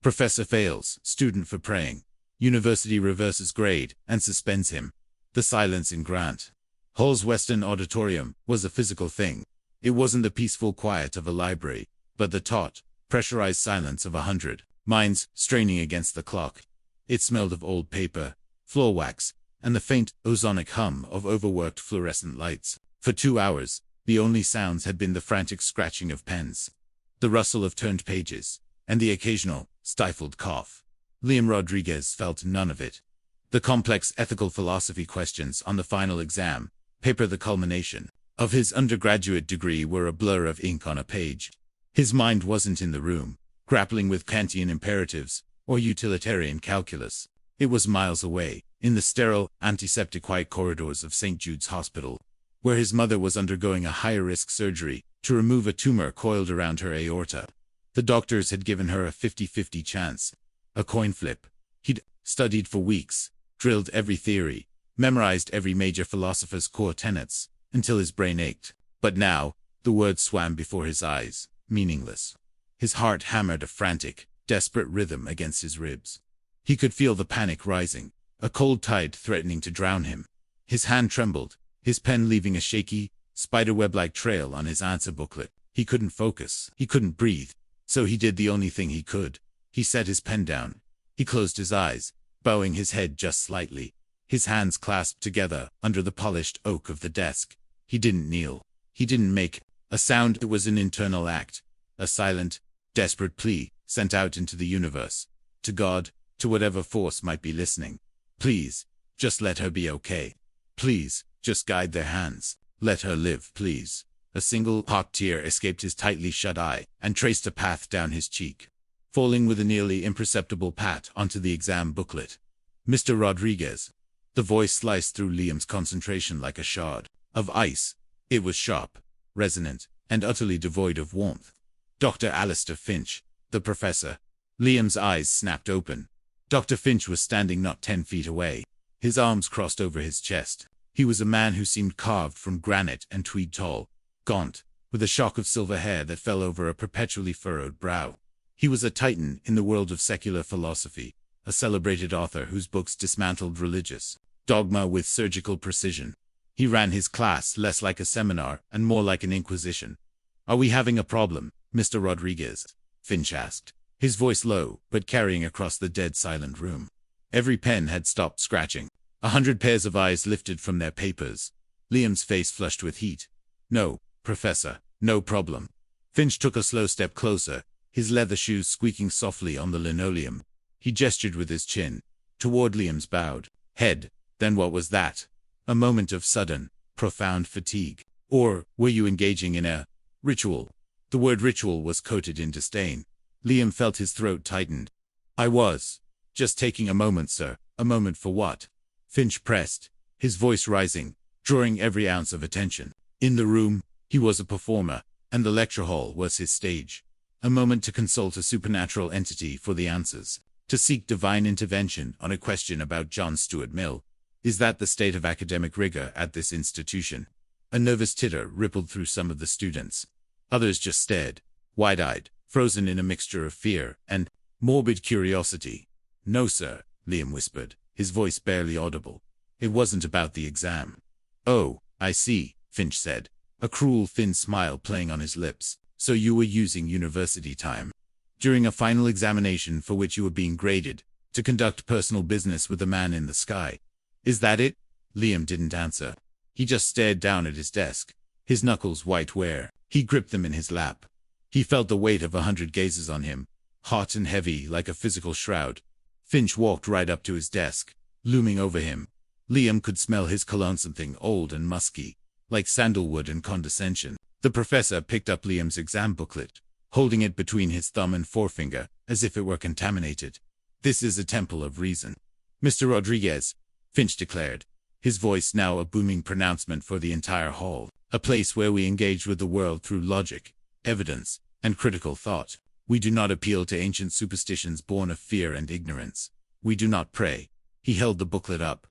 Professor fails, student for praying. University reverses grade and suspends him. The silence in Grant Hall's Western Auditorium was a physical thing. It wasn't the peaceful quiet of a library, but the taut, pressurized silence of 100 minds straining against the clock. It smelled of old paper, floor wax, and the faint, ozonic hum of overworked fluorescent lights. For 2 hours, the only sounds had been the frantic scratching of pens, the rustle of turned pages, and the occasional, stifled cough. Liam Rodriguez felt none of it. The complex ethical philosophy questions on the final exam, paper the culmination of his undergraduate degree, were a blur of ink on a page. His mind wasn't in the room, grappling with Kantian imperatives or utilitarian calculus. It was miles away, in the sterile, antiseptic white corridors of St. Jude's Hospital, where his mother was undergoing a higher-risk surgery to remove a tumor coiled around her aorta. The doctors had given her a 50-50 chance, a coin flip. He'd studied for weeks, drilled every theory, memorized every major philosopher's core tenets, until his brain ached. But now, the words swam before his eyes, meaningless. His heart hammered a frantic, desperate rhythm against his ribs. He could feel the panic rising, a cold tide threatening to drown him. His hand trembled, his pen leaving a shaky, spiderweb-like trail on his answer booklet. He couldn't focus, he couldn't breathe, so he did the only thing he could. He set his pen down. He closed his eyes, bowing his head just slightly, his hands clasped together under the polished oak of the desk. He didn't kneel. He didn't make a sound. It was an internal act, a silent, desperate plea sent out into the universe, to God, to whatever force might be listening. Please, just let her be okay. Please, just guide their hands. Let her live, please. A single hot tear escaped his tightly shut eye and traced a path down his cheek, falling with a nearly imperceptible pat onto the exam booklet. Mr. Rodriguez. The voice sliced through Liam's concentration like a shard of ice. It was sharp, resonant, and utterly devoid of warmth. Dr. Alistair Finch, the professor. Liam's eyes snapped open. Dr. Finch was standing not 10 feet away, his arms crossed over his chest. He was a man who seemed carved from granite and tweed, tall, gaunt, with a shock of silver hair that fell over a perpetually furrowed brow. He was a titan in the world of secular philosophy, a celebrated author whose books dismantled religious dogma with surgical precision. He ran his class less like a seminar and more like an inquisition. "Are we having a problem, Mr. Rodriguez?" Finch asked, his voice low but carrying across the dead silent room. Every pen had stopped scratching. 100 pairs of eyes lifted from their papers. Liam's face flushed with heat. "No, Professor, no problem." Finch took a slow step closer, his leather shoes squeaking softly on the linoleum. He gestured with his chin toward Liam's bowed head. "Then what was that? A moment of sudden, profound fatigue? Or were you engaging in a ritual?" The word ritual was coated in disdain. Liam felt his throat tightened. "I was just taking a moment, sir." "A moment for what?" Finch pressed, his voice rising, drawing every ounce of attention. In the room, he was a performer, and the lecture hall was his stage. A moment to consult a supernatural entity for the answers, to seek divine intervention on a question about John Stuart Mill. Is that the state of academic rigor at this institution? A nervous titter rippled through some of the students. Others just stared, wide-eyed, frozen in a mixture of fear and morbid curiosity. "No, sir," Liam whispered, his voice barely audible. "It wasn't about the exam." "Oh, I see," Finch said, a cruel thin smile playing on his lips. "So you were using university time during a final examination for which you were being graded to conduct personal business with the man in the sky. Is that it?" Liam didn't answer. He just stared down at his desk, his knuckles white where he gripped them in his lap. He felt the weight of 100 gazes on him, hot and heavy like a physical shroud. Finch walked right up to his desk, looming over him. Liam could smell his cologne, something old and musky, like sandalwood and condescension. The professor picked up Liam's exam booklet, holding it between his thumb and forefinger, as if it were contaminated. "This is a temple of reason, Mr. Rodriguez," Finch declared, his voice now a booming pronouncement for the entire hall. "A place where we engage with the world through logic, evidence, and critical thought. We do not appeal to ancient superstitions born of fear and ignorance. We do not pray." He held the booklet up.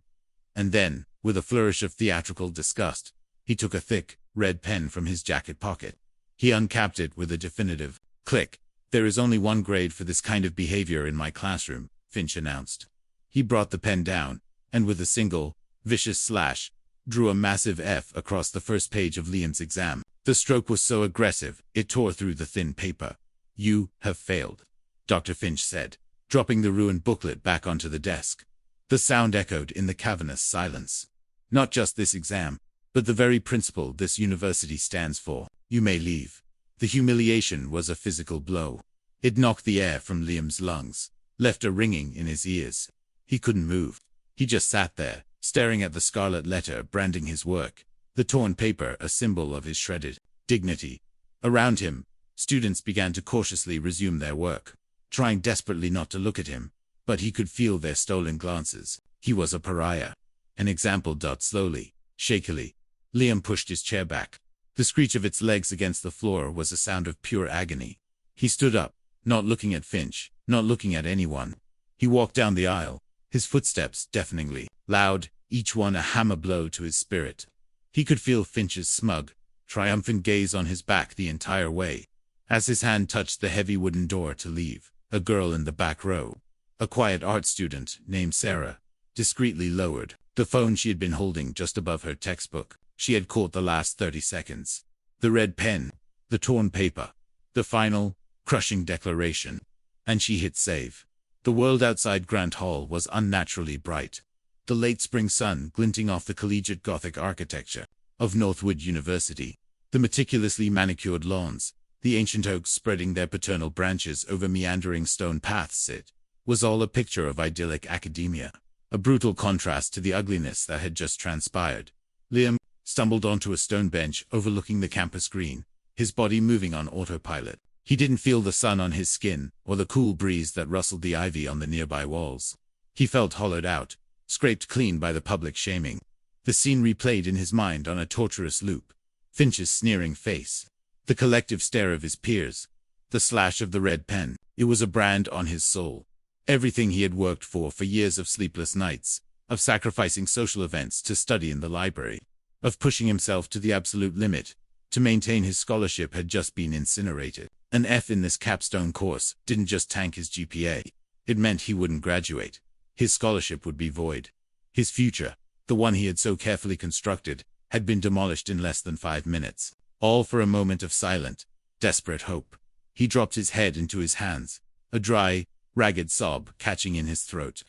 And then, with a flourish of theatrical disgust, he took a thick, red pen from his jacket pocket. He uncapped it with a definitive click. There is only one grade for this kind of behavior in my classroom, Finch announced. He brought the pen down, and with a single, vicious slash, drew a massive F across the first page of Liam's exam. The stroke was so aggressive, it tore through the thin paper. "You have failed," Dr. Finch said, dropping the ruined booklet back onto the desk. The sound echoed in the cavernous silence. "Not just this exam, but the very principle this university stands for. You may leave." The humiliation was a physical blow. It knocked the air from Liam's lungs, left a ringing in his ears. He couldn't move. He just sat there, staring at the scarlet letter branding his work, the torn paper a symbol of his shredded dignity. Around him, students began to cautiously resume their work, trying desperately not to look at him, but he could feel their stolen glances. He was a pariah. An example. Slowly, shakily, Liam pushed his chair back. The screech of its legs against the floor was a sound of pure agony. He stood up, not looking at Finch, not looking at anyone. He walked down the aisle, his footsteps deafeningly loud, each one a hammer blow to his spirit. He could feel Finch's smug, triumphant gaze on his back the entire way. As his hand touched the heavy wooden door to leave, a girl in the back row, a quiet art student named Sarah, discreetly lowered the phone she had been holding just above her textbook. She had caught the last 30 seconds. The red pen, the torn paper, the final, crushing declaration. And she hit save. The world outside Grant Hall was unnaturally bright. The late spring sun glinting off the collegiate Gothic architecture of Northwood University, the meticulously manicured lawns, the ancient oaks spreading their paternal branches over meandering stone paths. It was all a picture of idyllic academia, a brutal contrast to the ugliness that had just transpired. Liam stumbled onto a stone bench overlooking the campus green, his body moving on autopilot. He didn't feel the sun on his skin or the cool breeze that rustled the ivy on the nearby walls. He felt hollowed out, scraped clean by the public shaming. The scene replayed in his mind on a torturous loop. Finch's sneering face, the collective stare of his peers, the slash of the red pen. It was a brand on his soul. Everything he had worked for years of sleepless nights, of sacrificing social events to study in the library, of pushing himself to the absolute limit to maintain his scholarship had just been incinerated. An F in this capstone course didn't just tank his GPA. It meant he wouldn't graduate. His scholarship would be void. His future, the one he had so carefully constructed, had been demolished in less than 5 minutes. All for a moment of silent, desperate hope. He dropped his head into his hands, a dry, ragged sob catching in his throat.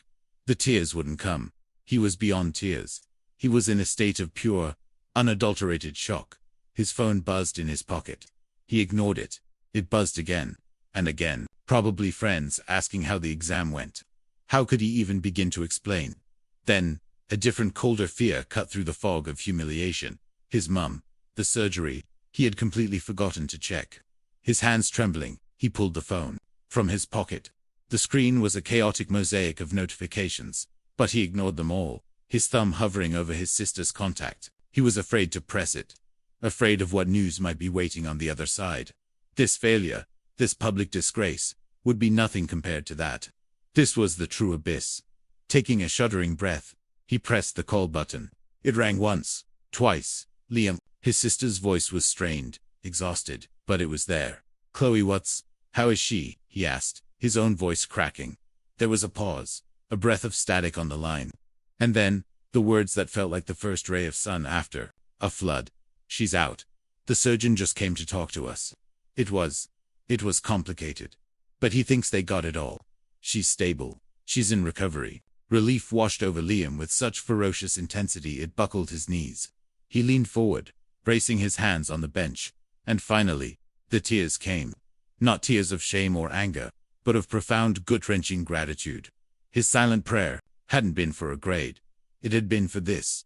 The tears wouldn't come. He was beyond tears. He was in a state of pure, unadulterated shock. His phone buzzed in his pocket. He ignored it. It buzzed again and again, probably friends asking how the exam went. How could he even begin to explain? Then, a different, colder fear cut through the fog of humiliation. His mum, the surgery, he had completely forgotten to check. His hands trembling, he pulled the phone from his pocket. The screen was a chaotic mosaic of notifications, but he ignored them all, his thumb hovering over his sister's contact. He was afraid to press it, afraid of what news might be waiting on the other side. This failure, this public disgrace, would be nothing compared to that. This was the true abyss. Taking a shuddering breath, he pressed the call button. It rang once, twice. Liam, his sister's voice was strained, exhausted, but it was there. "Chloe, how is she?" he asked, his own voice cracking. There was a pause, a breath of static on the line. And then, the words that felt like the first ray of sun after a flood. "She's out. The surgeon just came to talk to us. It was complicated. But he thinks they got it all. She's stable. She's in recovery." Relief washed over Liam with such ferocious intensity it buckled his knees. He leaned forward, bracing his hands on the bench. And finally, the tears came. Not tears of shame or anger, but of profound, gut-wrenching gratitude. His silent prayer hadn't been for a grade. It had been for this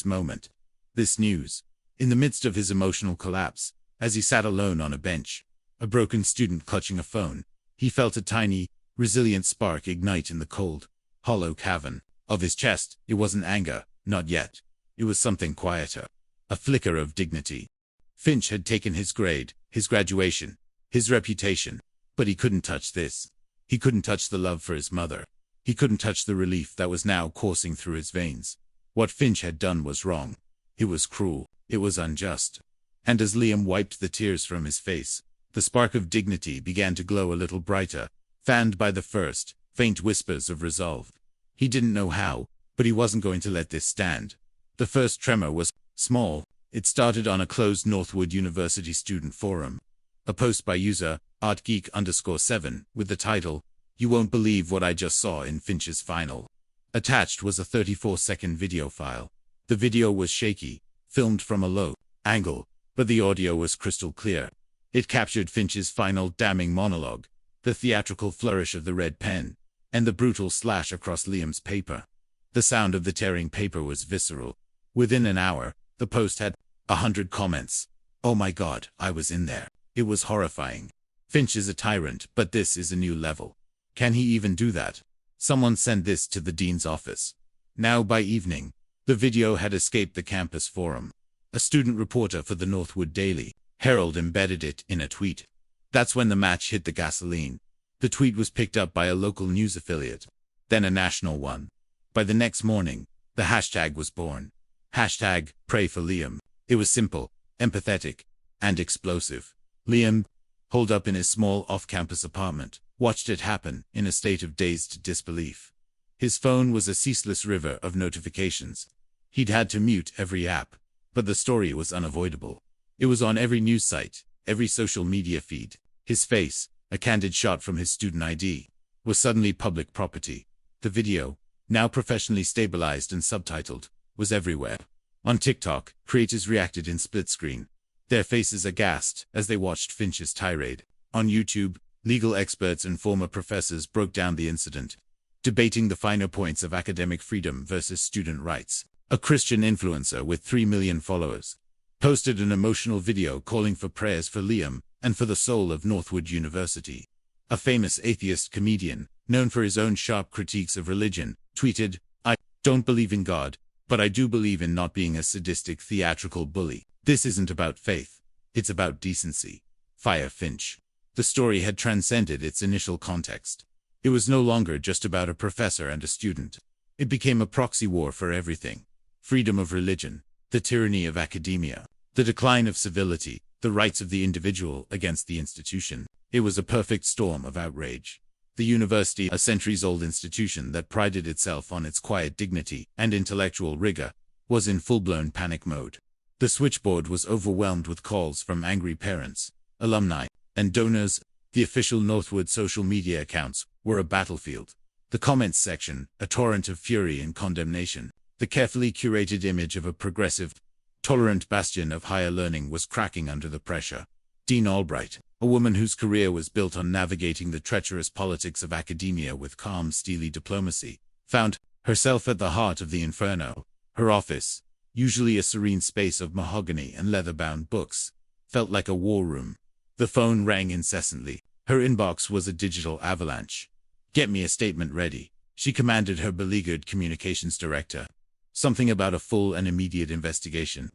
moment, this news. In the midst of his emotional collapse, as he sat alone on a bench, a broken student clutching a phone, he felt a tiny, resilient spark ignite in the cold, hollow cavern of his chest. It wasn't anger, not yet. It was something quieter, a flicker of dignity. Finch had taken his grade, his graduation, his reputation, but he couldn't touch this. He couldn't touch the love for his mother. He couldn't touch the relief that was now coursing through his veins. What Finch had done was wrong. It was cruel. It was unjust. And as Liam wiped the tears from his face, The spark of dignity began to glow a little brighter, fanned by the first, faint whispers of resolve. He didn't know how, but he wasn't going to let this stand. The first tremor was small. It started on a closed Northwood University student forum. A post by user artgeek_7 with the title, "You won't believe what I just saw in Finch's final." Attached was a 34-second video file. The video was shaky, filmed from a low angle, but the audio was crystal clear. It captured Finch's final damning monologue, the theatrical flourish of the red pen, and the brutal slash across Liam's paper. The sound of the tearing paper was visceral. Within an hour, the post had 100 comments. "Oh my God, I was in there. It was horrifying. Finch is a tyrant, but this is a new level. Can he even do that? Someone send this to the dean's office." Now by evening, the video had escaped the campus forum. A student reporter for the Northwood Daily Herald embedded it in a tweet. That's when the match hit the gasoline. The tweet was picked up by a local news affiliate, then a national one. By the next morning, the hashtag was born. Hashtag Pray for Liam. It was simple, empathetic, and explosive. Liam, holed up in his small off-campus apartment, watched it happen in a state of dazed disbelief. His phone was a ceaseless river of notifications. He'd had to mute every app, but the story was unavoidable. It was on every news site, every social media feed. His face, a candid shot from his student ID, was suddenly public property. The video, now professionally stabilized and subtitled, was everywhere. On TikTok, creators reacted in split screen, their faces aghast as they watched Finch's tirade. On YouTube, legal experts and former professors broke down the incident, debating the finer points of academic freedom versus student rights. A Christian influencer with 3 million followers posted an emotional video calling for prayers for Liam and for the soul of Northwood University. A famous atheist comedian, known for his own sharp critiques of religion, tweeted, "I don't believe in God, but I do believe in not being a sadistic theatrical bully. This isn't about faith. It's about decency. Fire Finch." The story had transcended its initial context. It was no longer just about a professor and a student. It became a proxy war for everything. Freedom of religion, the tyranny of academia, the decline of civility, the rights of the individual against the institution. It was a perfect storm of outrage. The university, a centuries-old institution that prided itself on its quiet dignity and intellectual rigor, was in full-blown panic mode. The switchboard was overwhelmed with calls from angry parents, alumni, and donors. The official Northwood social media accounts were a battlefield. The comments section, a torrent of fury and condemnation. The carefully curated image of a progressive, tolerant bastion of higher learning was cracking under the pressure. Dean Albright, a woman whose career was built on navigating the treacherous politics of academia with calm, steely diplomacy, found herself at the heart of the inferno. Her office, usually a serene space of mahogany and leather-bound books, felt like a war room. The phone rang incessantly. Her inbox was a digital avalanche. "Get me a statement ready," she commanded her beleaguered communications director. "Something about a full and immediate investigation.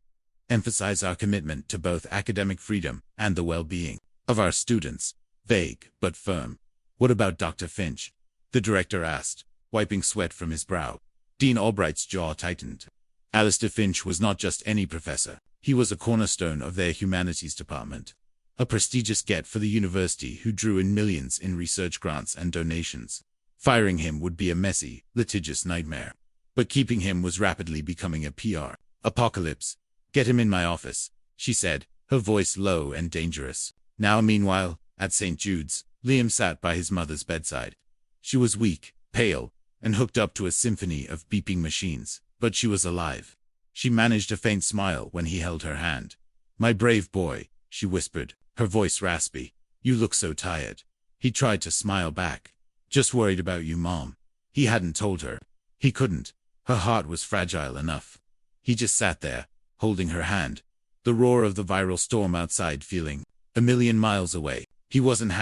Emphasize our commitment to both academic freedom and the well-being of our students." Vague, but firm. "What about Dr. Finch?" the director asked, wiping sweat from his brow. Dean Albright's jaw tightened. Alistair Finch was not just any professor. He was a cornerstone of their humanities department. A prestigious get for the university who drew in millions in research grants and donations. Firing him would be a messy, litigious nightmare. But keeping him was rapidly becoming a PR apocalypse. "Get him in my office," she said, her voice low and dangerous. Now meanwhile, at St. Jude's, Liam sat by his mother's bedside. She was weak, pale, and hooked up to a symphony of beeping machines, but she was alive. She managed a faint smile when he held her hand. "My brave boy," she whispered, her voice raspy. "You look so tired." He tried to smile back. "Just worried about you, Mom." He hadn't told her. He couldn't. Her heart was fragile enough. He just sat there, holding her hand, the roar of the viral storm outside feeling a million miles away. He wasn't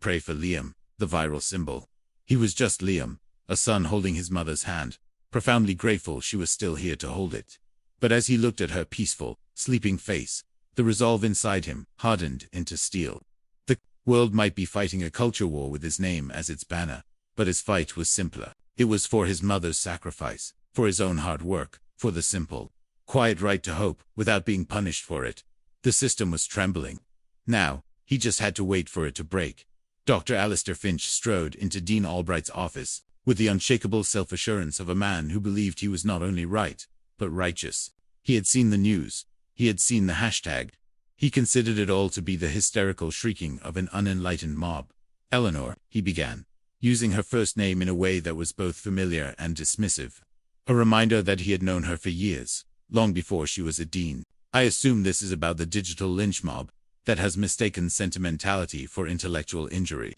#pray for Liam, the viral symbol. He was just Liam, a son holding his mother's hand, profoundly grateful she was still here to hold it. But as he looked at her peaceful, sleeping face, the resolve inside him hardened into steel. The world might be fighting a culture war with his name as its banner, but his fight was simpler. It was for his mother's sacrifice, for his own hard work, for the simple, quiet right to hope without being punished for it. The system was trembling. Now, He just had to wait for it to break. Dr. Alistair Finch strode into Dean Albright's office with the unshakable self-assurance of a man who believed he was not only right, but righteous. He had seen the news. He had seen the hashtag. He considered it all to be the hysterical shrieking of an unenlightened mob. "Eleanor," he began, using her first name in a way that was both familiar and dismissive. A reminder that he had known her for years, long before she was a dean. "I assume this is about the digital lynch mob that has mistaken sentimentality for intellectual injury."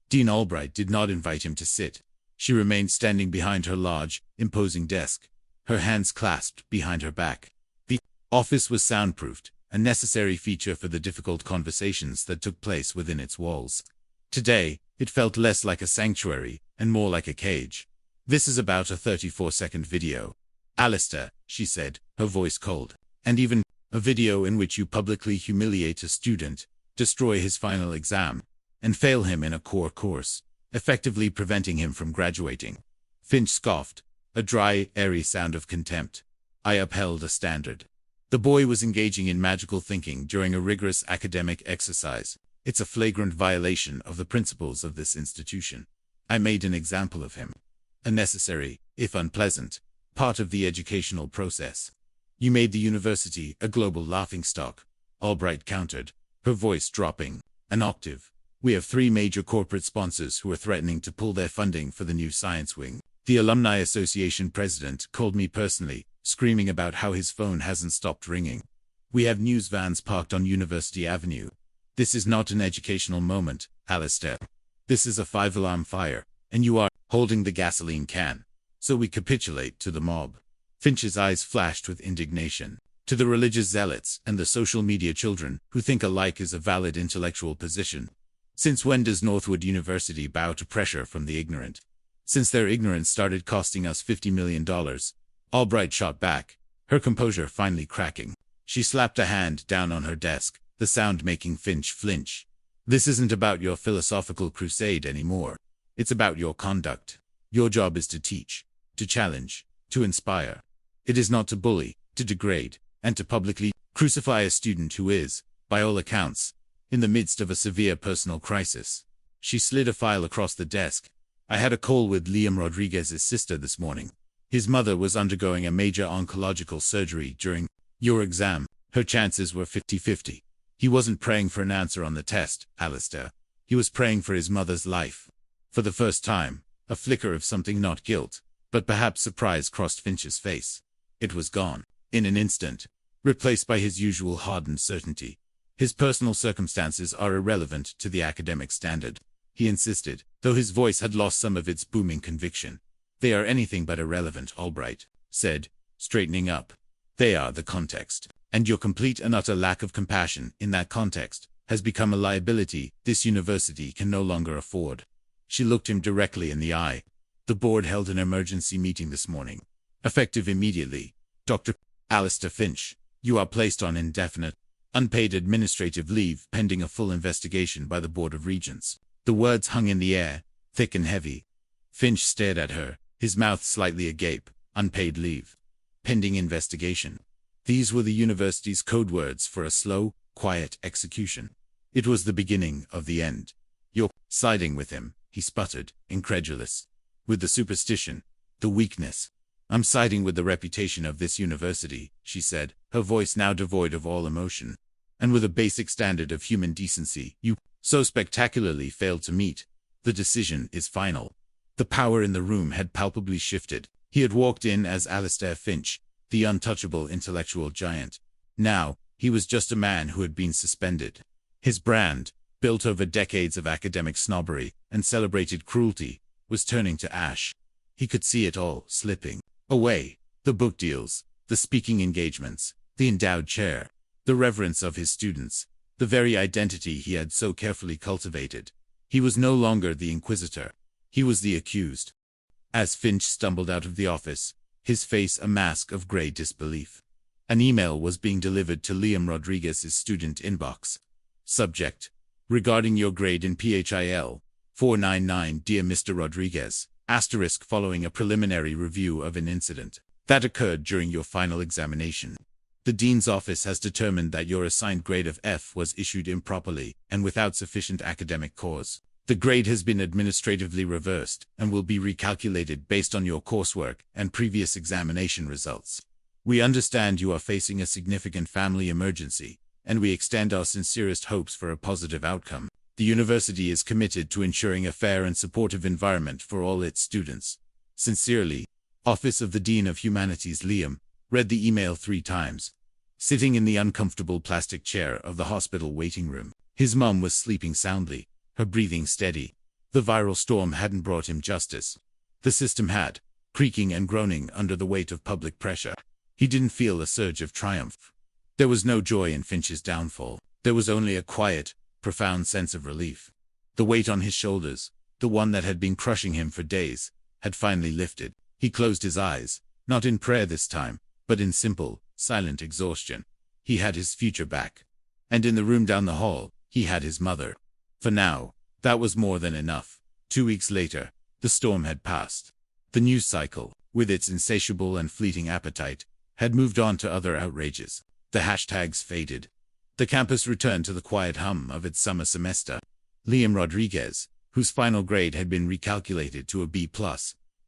Dean Albright did not invite him to sit. She remained standing behind her large, imposing desk, her hands clasped behind her back. The office was soundproofed, a necessary feature for the difficult conversations that took place within its walls. Today, it felt less like a sanctuary and more like a cage. "This is about a 34-second video, Alistair," she said, her voice cold. "And even a video in which you publicly humiliate a student, destroy his final exam, and fail him in a core course, effectively preventing him from graduating." Finch scoffed, a dry, airy sound of contempt. "I upheld a standard. The boy was engaging in magical thinking during a rigorous academic exercise. It's a flagrant violation of the principles of this institution. I made an example of him. A necessary, if unpleasant, part of the educational process." "You made the university a global laughingstock," Albright countered, her voice dropping an octave. "We have 3 major corporate sponsors who are threatening to pull their funding for the new science wing. The Alumni Association president called me personally, screaming about how his phone hasn't stopped ringing. We have news vans parked on University Avenue. This is not an educational moment, Alistair. This is a 5-alarm fire, and you are holding the gasoline can. So we capitulate to the mob." Finch's eyes flashed with indignation. "To the religious zealots and the social media children who think a like is a valid intellectual position. Since when does Northwood University bow to pressure from the ignorant? Since their ignorance started costing us $50 million. Albright shot back, her composure finally cracking. She slapped a hand down on her desk, the sound making Finch flinch. "This isn't about your philosophical crusade anymore. It's about your conduct. Your job is to teach, to challenge, to inspire. It is not to bully, to degrade, and to publicly crucify a student who is, by all accounts, in the midst of a severe personal crisis." She slid a file across the desk. "I had a call with Liam Rodriguez's sister this morning. His mother was undergoing a major oncological surgery during your exam. Her chances were 50-50. He wasn't praying for an answer on the test, Alistair. He was praying for his mother's life." For the first time, a flicker of something not guilt, but perhaps surprise crossed Finch's face. It was gone, in an instant, replaced by his usual hardened certainty. "His personal circumstances are irrelevant to the academic standard," he insisted, though his voice had lost some of its booming conviction. "They are anything but irrelevant," Albright said, straightening up. "They are the context. And your complete and utter lack of compassion in that context has become a liability this university can no longer afford." She looked him directly in the eye. "The board held an emergency meeting this morning. Effective immediately. Dr. Alistair Finch, you are placed on indefinite, unpaid administrative leave pending a full investigation by the Board of Regents." The words hung in the air, thick and heavy. Finch stared at her, his mouth slightly agape. Unpaid leave. Pending investigation. These were the university's code words for a slow, quiet execution. It was the beginning of the end. "You're siding with him," he sputtered, incredulous. "With the superstition, the weakness." "I'm siding with the reputation of this university," she said, her voice now devoid of all emotion. "And with a basic standard of human decency you so spectacularly failed to meet. The decision is final." The power in the room had palpably shifted. He had walked in as Alistair Finch, the untouchable intellectual giant. Now, he was just a man who had been suspended. His brand, built over decades of academic snobbery and celebrated cruelty, was turning to ash. He could see it all slipping away. The book deals, the speaking engagements, the endowed chair, the reverence of his students, the very identity he had so carefully cultivated. He was no longer the inquisitor. He was the accused. As Finch stumbled out of the office, his face a mask of grey disbelief. An email was being delivered to Liam Rodriguez's student inbox. Subject: regarding your grade in PHIL 499, dear Mr. Rodriguez, asterisk following a preliminary review of an incident that occurred during your final examination. The dean's office has determined that your assigned grade of F was issued improperly and without sufficient academic cause. The grade has been administratively reversed and will be recalculated based on your coursework and previous examination results. We understand you are facing a significant family emergency, and we extend our sincerest hopes for a positive outcome. The university is committed to ensuring a fair and supportive environment for all its students. Sincerely, Office of the Dean of Humanities. Liam read the email 3 times, sitting in the uncomfortable plastic chair of the hospital waiting room. His mum was sleeping soundly, her breathing steady. The viral storm hadn't brought him justice. The system had, creaking and groaning under the weight of public pressure. He didn't feel a surge of triumph. There was no joy in Finch's downfall. There was only a quiet, profound sense of relief. The weight on his shoulders, the one that had been crushing him for days, had finally lifted. He closed his eyes, not in prayer this time, but in simple, silent exhaustion. He had his future back. And in the room down the hall, he had his mother. For now, that was more than enough. 2 weeks later, the storm had passed. The news cycle, with its insatiable and fleeting appetite, had moved on to other outrages. The hashtags faded. The campus returned to the quiet hum of its summer semester. Liam Rodriguez, whose final grade had been recalculated to a B+,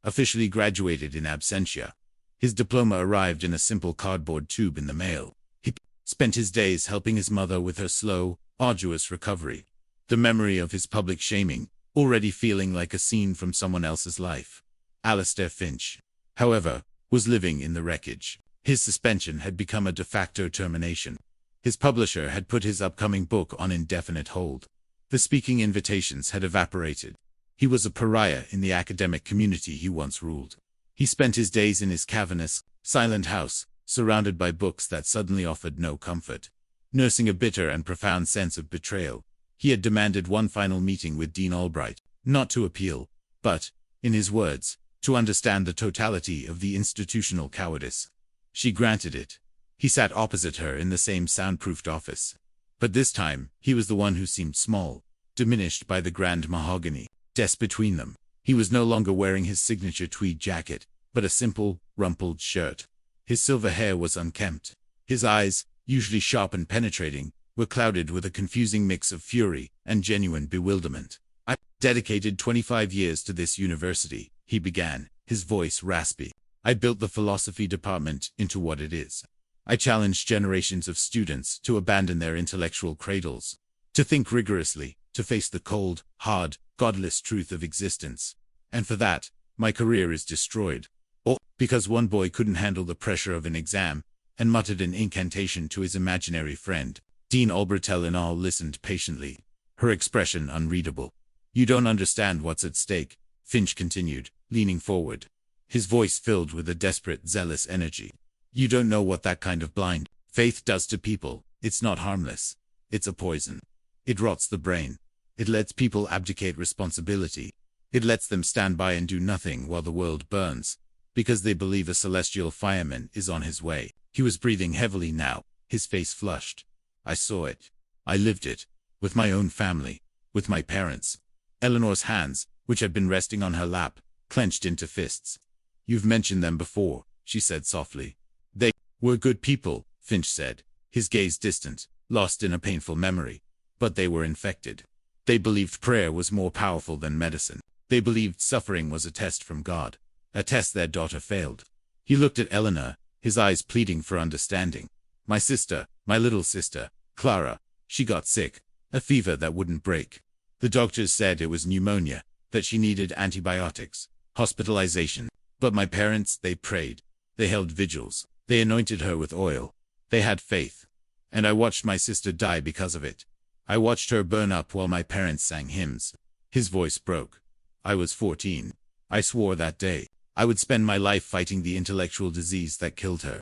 officially graduated in absentia. His diploma arrived in a simple cardboard tube in the mail. He spent his days helping his mother with her slow, arduous recovery. The memory of his public shaming, already feeling like a scene from someone else's life. Alistair Finch, however, was living in the wreckage. His suspension had become a de facto termination. His publisher had put his upcoming book on indefinite hold. The speaking invitations had evaporated. He was a pariah in the academic community he once ruled. He spent his days in his cavernous, silent house, surrounded by books that suddenly offered no comfort. Nursing a bitter and profound sense of betrayal, he had demanded one final meeting with Dean Albright, not to appeal, but, in his words, to understand the totality of the institutional cowardice. She granted it. He sat opposite her in the same soundproofed office. But this time, he was the one who seemed small, diminished by the grand mahogany desk between them. He was no longer wearing his signature tweed jacket, but a simple, rumpled shirt. His silver hair was unkempt. His eyes, usually sharp and penetrating, were clouded with a confusing mix of fury and genuine bewilderment. "I dedicated 25 years to this university," he began, his voice raspy. "I built the philosophy department into what it is. I challenged generations of students to abandon their intellectual cradles, to think rigorously, to face the cold, hard, godless truth of existence. And for that, my career is destroyed. Or, because one boy couldn't handle the pressure of an exam, and muttered an incantation to his imaginary friend." Dean Albright-Eleanor listened patiently, her expression unreadable. "You don't understand what's at stake," Finch continued, leaning forward, his voice filled with a desperate, zealous energy. "You don't know what that kind of blind faith does to people. It's not harmless. It's a poison. It rots the brain. It lets people abdicate responsibility. It lets them stand by and do nothing while the world burns, because they believe a celestial fireman is on his way." He was breathing heavily now, his face flushed. "I saw it. I lived it. With my own family. With my parents." Eleanor's hands, which had been resting on her lap, clenched into fists. "You've mentioned them before," she said softly. "They were good people," Finch said, his gaze distant, lost in a painful memory. "But they were infected. They believed prayer was more powerful than medicine. They believed suffering was a test from God. A test their daughter failed." He looked at Eleanor, his eyes pleading for understanding. "My sister, my little sister, Clara, she got sick. A fever that wouldn't break. The doctors said it was pneumonia, that she needed antibiotics, hospitalization. But my parents, they prayed. They held vigils. They anointed her with oil. They had faith. And I watched my sister die because of it. I watched her burn up while my parents sang hymns." His voice broke. "I was 14. I swore that day I would spend my life fighting the intellectual disease that killed her.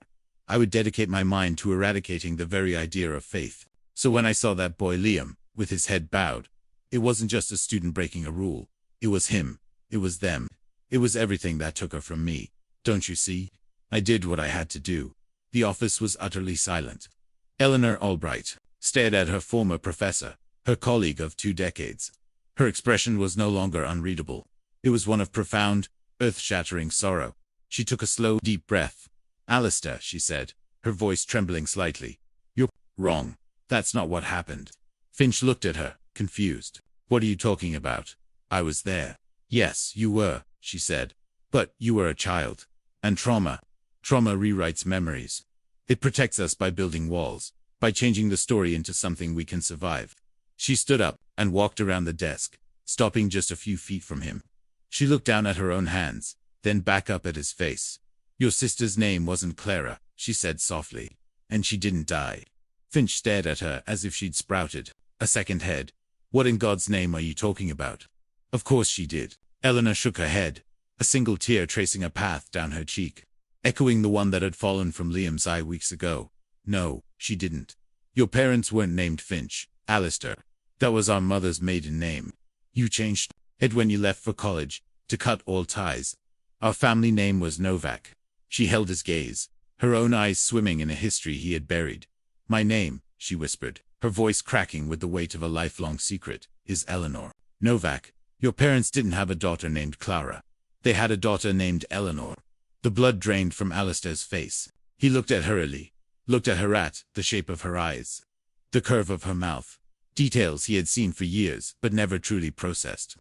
I would dedicate my mind to eradicating the very idea of faith. So when I saw that boy Liam, with his head bowed, it wasn't just a student breaking a rule. It was him. It was them. It was everything that took her from me. Don't you see? I did what I had to do." The office was utterly silent. Eleanor Albright stared at her former professor, her colleague of 2 decades. Her expression was no longer unreadable. It was one of profound, earth-shattering sorrow. She took a slow, deep breath. "Alistair," she said, her voice trembling slightly. You're wrong. That's not what happened. Finch looked at her, confused. What are you talking about? I was there. Yes, you were, she said. But you were a child. And trauma rewrites memories. It protects us by building walls, by changing the story into something we can survive. She stood up and walked around the desk, stopping just a few feet from him. She looked down at her own hands, then back up at his face. Your sister's name wasn't Clara, she said softly. And she didn't die. Finch stared at her as if she'd sprouted a second head. What in God's name are you talking about? Of course she did. Eleanor shook her head, a single tear tracing a path down her cheek, echoing the one that had fallen from Liam's eye weeks ago. No, she didn't. Your parents weren't named Finch, Alistair. That was our mother's maiden name. You changed it when you left for college, to cut all ties. Our family name was Novak. She held his gaze, her own eyes swimming in a history he had buried. My name, she whispered, her voice cracking with the weight of a lifelong secret, is Eleanor. Novak, your parents didn't have a daughter named Clara. They had a daughter named Eleanor. The blood drained from Alistair's face. He looked at her hurriedly, looked at her at the shape of her eyes, the curve of her mouth. Details he had seen for years, but never truly processed.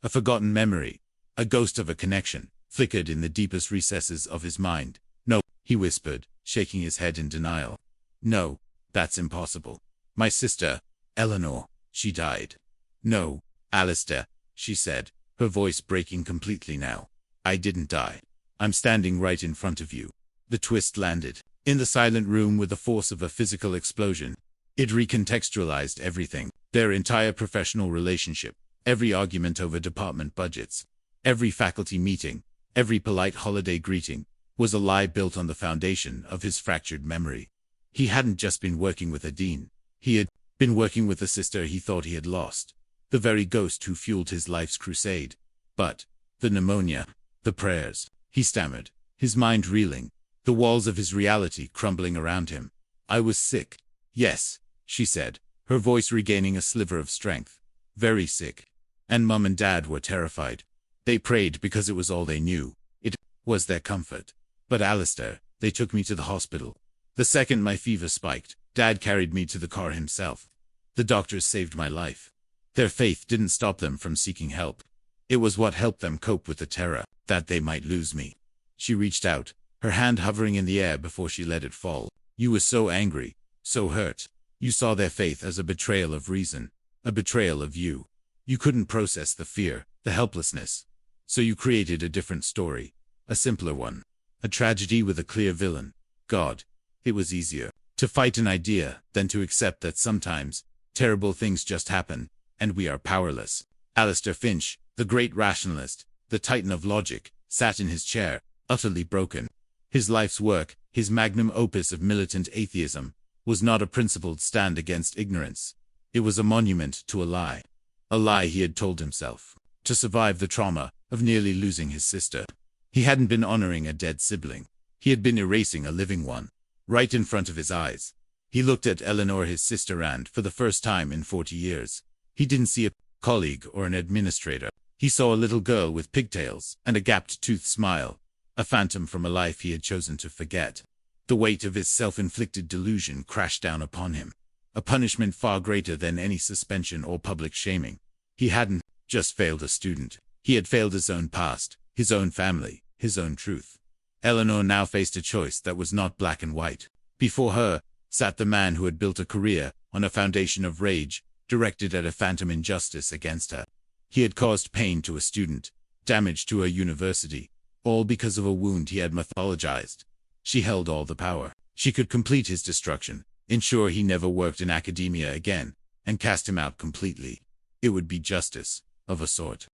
A forgotten memory, a ghost of a connection, flickered in the deepest recesses of his mind. No, he whispered, shaking his head in denial. No, that's impossible. My sister, Eleanor, she died. No, Alistair, she said, her voice breaking completely now. I didn't die. I'm standing right in front of you. The twist landed. In the silent room with the force of a physical explosion, it recontextualized everything. Their entire professional relationship, every argument over department budgets, every faculty meeting, every polite holiday greeting, was a lie built on the foundation of his fractured memory. He hadn't just been working with a dean. He had been working with the sister he thought he had lost, the very ghost who fueled his life's crusade. But the pneumonia, the prayers, he stammered, his mind reeling, the walls of his reality crumbling around him. I was sick. Yes, she said, her voice regaining a sliver of strength. Very sick. And Mum and Dad were terrified. They prayed because it was all they knew. It was their comfort. But Alistair, they took me to the hospital. The second my fever spiked, Dad carried me to the car himself. The doctors saved my life. Their faith didn't stop them from seeking help. It was what helped them cope with the terror that they might lose me. She reached out, her hand hovering in the air before she let it fall. You were so angry, so hurt. You saw their faith as a betrayal of reason, a betrayal of you. You couldn't process the fear, the helplessness. So you created a different story, a simpler one, a tragedy with a clear villain. God, it was easier to fight an idea than to accept that sometimes terrible things just happen, and we are powerless. Alistair Finch, the great rationalist, the titan of logic, sat in his chair, utterly broken. His life's work, his magnum opus of militant atheism, was not a principled stand against ignorance. It was a monument to a lie he had told himself, to survive the trauma of nearly losing his sister. He hadn't been honoring a dead sibling. He had been erasing a living one, right in front of his eyes. He looked at Eleanor, his sister, and for the first time in 40 years, he didn't see a colleague or an administrator. He saw a little girl with pigtails and a gapped-toothed smile, a phantom from a life he had chosen to forget. The weight of his self-inflicted delusion crashed down upon him, a punishment far greater than any suspension or public shaming. He hadn't just failed a student. He had failed his own past, his own family, his own truth. Eleanor now faced a choice that was not black and white. Before her sat the man who had built a career on a foundation of rage, directed at a phantom injustice against her. He had caused pain to a student, damage to a university, all because of a wound he had mythologized. She held all the power. She could complete his destruction, ensure he never worked in academia again, and cast him out completely. It would be justice, of a sort.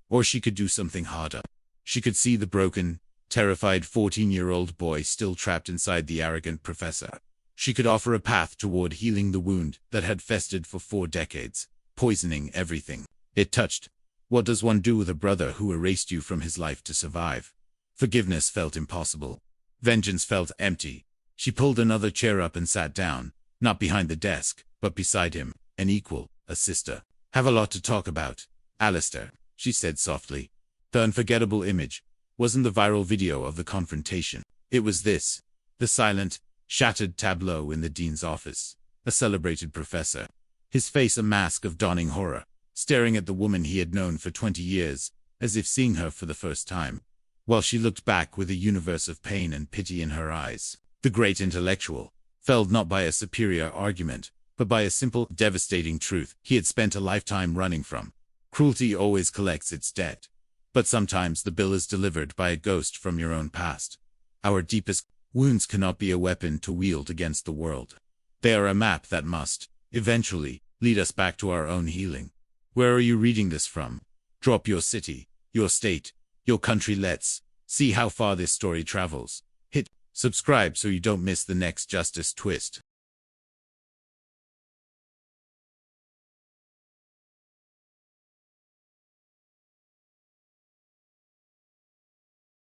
Or she could do something harder. She could see the broken, terrified 14-year-old boy still trapped inside the arrogant professor. She could offer a path toward healing the wound that had festered for 4 decades, poisoning everything it touched. What does one do with a brother who erased you from his life to survive? Forgiveness felt impossible. Vengeance felt empty. She pulled another chair up and sat down, not behind the desk, but beside him, an equal, a sister. Have a lot to talk about, Alistair, she said softly. The unforgettable image wasn't the viral video of the confrontation. It was this, the silent, Shattered tableau in the dean's office. A celebrated professor. His face a mask of dawning horror, staring at the woman he had known for 20 years, as if seeing her for the first time, while she looked back with a universe of pain and pity in her eyes. The great intellectual, felled not by a superior argument, but by a simple, devastating truth he had spent a lifetime running from. Cruelty always collects its debt. But sometimes the bill is delivered by a ghost from your own past. Our deepest wounds cannot be a weapon to wield against the world. They are a map that must, eventually, lead us back to our own healing. Where are you reading this from? Drop your city, your state, your country. Let's see how far this story travels. Hit subscribe so you don't miss the next justice twist.